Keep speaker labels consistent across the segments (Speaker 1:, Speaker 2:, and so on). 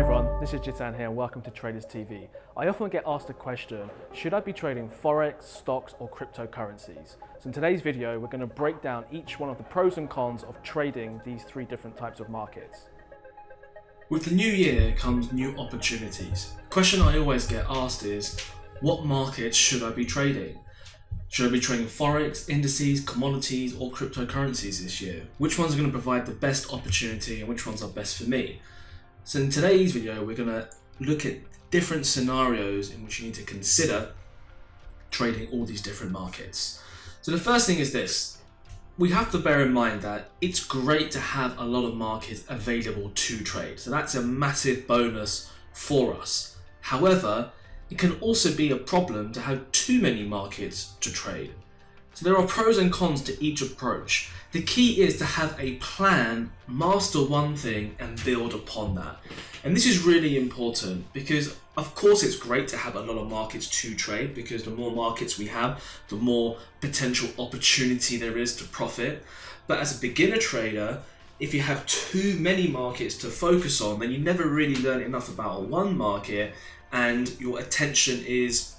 Speaker 1: Hi everyone, this is Jitan here and welcome to TradersTV. I often get asked the question, should I be trading Forex, stocks or cryptocurrencies? So in today's video, we're going to break down each one of the pros and cons of trading these three different types of markets.
Speaker 2: With the new year comes new opportunities. The question I always get asked is, what markets should I be trading? Should I be trading Forex, indices, commodities or cryptocurrencies this year? Which ones are going to provide the best opportunity and which ones are best for me? So in today's video, we're going to look at different scenarios in which you need to consider trading all these different markets. So the first thing is this. We have to bear in mind that it's great to have a lot of markets available to trade. So that's a massive bonus for us. However, it can also be a problem to have too many markets to trade. So there are pros and cons to each approach. The key is to have a plan, master one thing and build upon that. And this is really important because of course it's great to have a lot of markets to trade because the more markets we have, the more potential opportunity there is to profit. But as a beginner trader, if you have too many markets to focus on, then you never really learn enough about one market and your attention is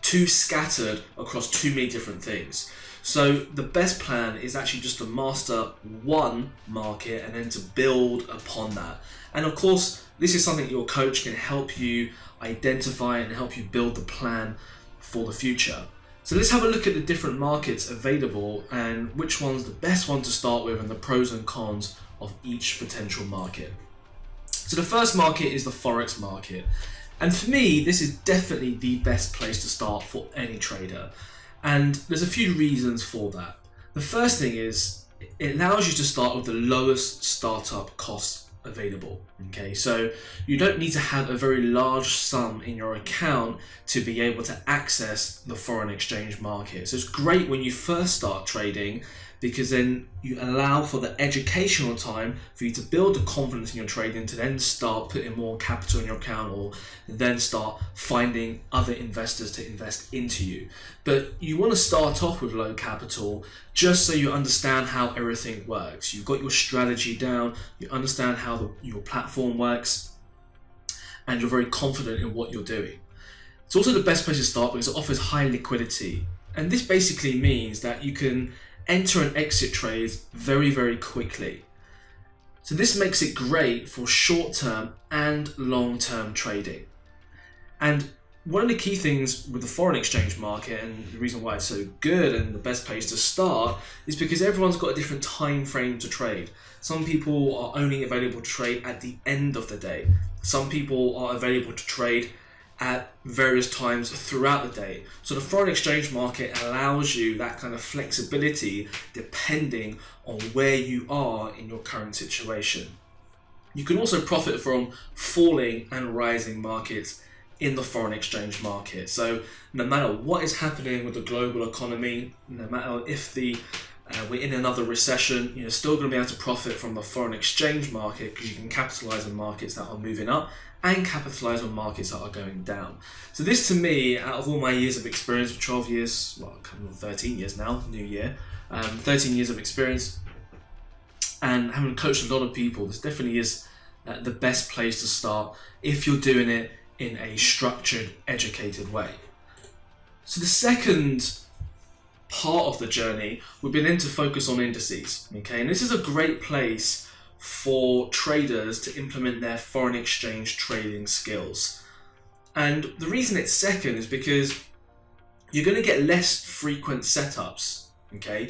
Speaker 2: too scattered across too many different things. So the best plan is actually just to master one market and then to build upon that. And of course, this is something your coach can help you identify and help you build the plan for the future. So let's have a look at the different markets available and which one's the best one to start with and the pros and cons of each potential market. So the first market is the Forex market. And for me, this is definitely the best place to start for any trader. And there's a few reasons for that. The first thing is it allows you to start with the lowest startup cost available. Okay, so you don't need to have a very large sum in your account to be able to access the foreign exchange market. So it's great when you first start trading because then you allow for the educational time for you to build the confidence in your trading to then start putting more capital in your account or then start finding other investors to invest into you. But you want to start off with low capital just so you understand how everything works. You've got your strategy down, you understand how your platform works, and you're very confident in what you're doing. It's also the best place to start because it offers high liquidity. And this basically means that you can enter and exit trades very, very quickly. So this makes it great for short-term and long-term trading. And one of the key things with the foreign exchange market and the reason why it's so good and the best place to start is because everyone's got a different time frame to trade. Some people are only available to trade at the end of the day. Some people are available to trade at various times throughout the day. So the foreign exchange market allows you that kind of flexibility depending on where you are in your current situation. You can also profit from falling and rising markets in the foreign exchange market. So no matter what is happening with the global economy, no matter if we're in another recession, you're still going to be able to profit from the foreign exchange market because you can capitalize on markets that are moving up and capitalize on markets that are going down. So this to me, out of all my years of experience, 12 years, well, coming on 13 years now, new year, 13 years of experience, and having coached a lot of people, this definitely is the best place to start if you're doing it in a structured, educated way. So the second part of the journey, we've been in to focus on indices, okay? And this is a great place for traders to implement their foreign exchange trading skills. And the reason it's second is because you're going to get less frequent setups, okay?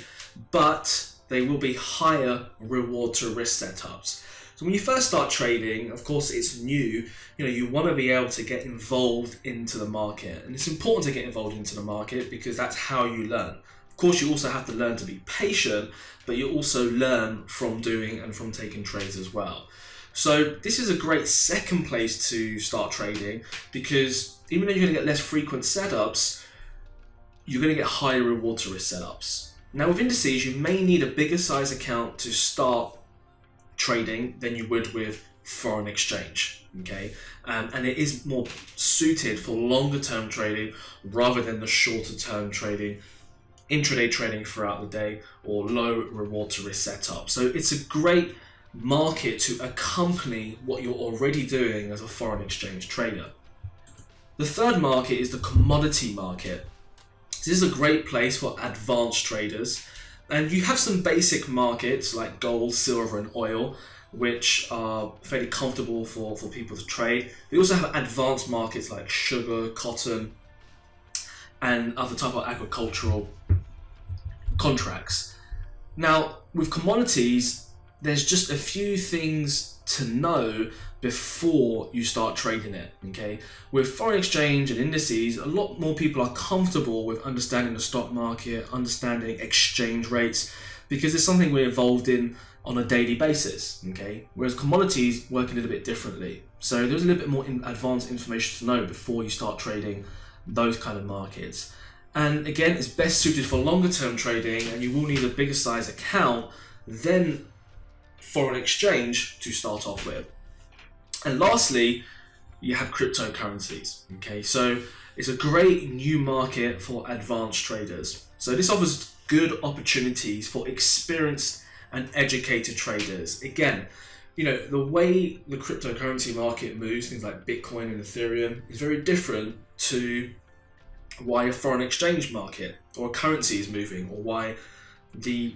Speaker 2: But they will be higher reward to risk setups. So when you first start trading, of course it's new, you want to be able to get involved into the market. And it's important to get involved into the market because that's how you learn. Of course, you also have to learn to be patient, but you also learn from doing and from taking trades as well. So this is a great second place to start trading because even though you're going to get less frequent setups, you're going to get higher reward to risk setups. Now with indices, you may need a bigger size account to start trading than you would with foreign exchange, okay? And it is more suited for longer term trading rather than the shorter term trading, intraday trading throughout the day or low reward to risk setup. So it's a great market to accompany what you're already doing as a foreign exchange trader. The third market is the commodity market. This is a great place for advanced traders, and you have some basic markets like gold, silver and oil, which are fairly comfortable for people to trade. We also have advanced markets like sugar, cotton and other type of agricultural contracts. Now with commodities, there's just a few things to know before you start trading it, okay? With foreign exchange and indices, a lot more people are comfortable with understanding the stock market, understanding exchange rates, because it's something we're involved in on a daily basis, okay? Whereas commodities work a little bit differently. So there's a little bit more advanced information to know before you start trading those kind of markets. And again, it's best suited for longer term trading, and you will need a bigger size account than foreign exchange to start off with. And lastly, you have cryptocurrencies. Okay, so it's a great new market for advanced traders. So this offers good opportunities for experienced and educated traders. Again, you know, the way the cryptocurrency market moves, things like Bitcoin and Ethereum, is very different to why a foreign exchange market or a currency is moving, or why the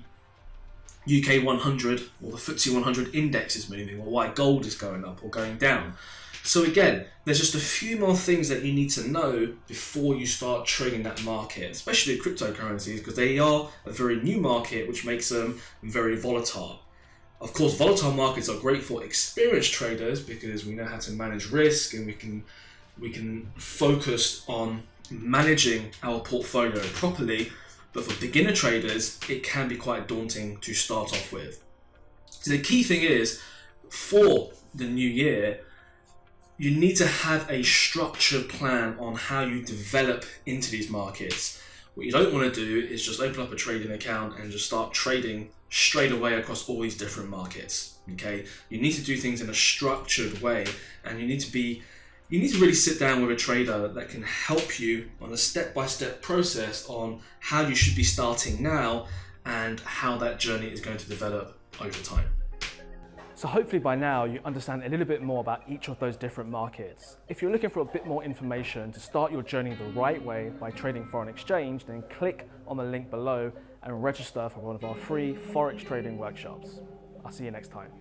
Speaker 2: UK 100 or the FTSE 100 index is moving, or why gold is going up or going down. So again, there's just a few more things that you need to know before you start trading that market, especially cryptocurrencies, because they are a very new market, which makes them very volatile. Of course, volatile markets are great for experienced traders because we know how to manage risk, and we can focus on managing our portfolio properly. But for beginner traders, it can be quite daunting to start off with. So the key thing is, for the new year, you need to have a structured plan on how you develop into these markets. What you don't want to do is just open up a trading account and just start trading straight away across all these different markets. Okay, you need to do things in a structured way, and you need to really sit down with a trader that can help you on a step-by-step process on how you should be starting now and how that journey is going to develop over time.
Speaker 1: So hopefully by now you understand a little bit more about each of those different markets. If you're looking for a bit more information to start your journey the right way by trading foreign exchange, then click on the link below and register for one of our free Forex trading workshops. I'll see you next time.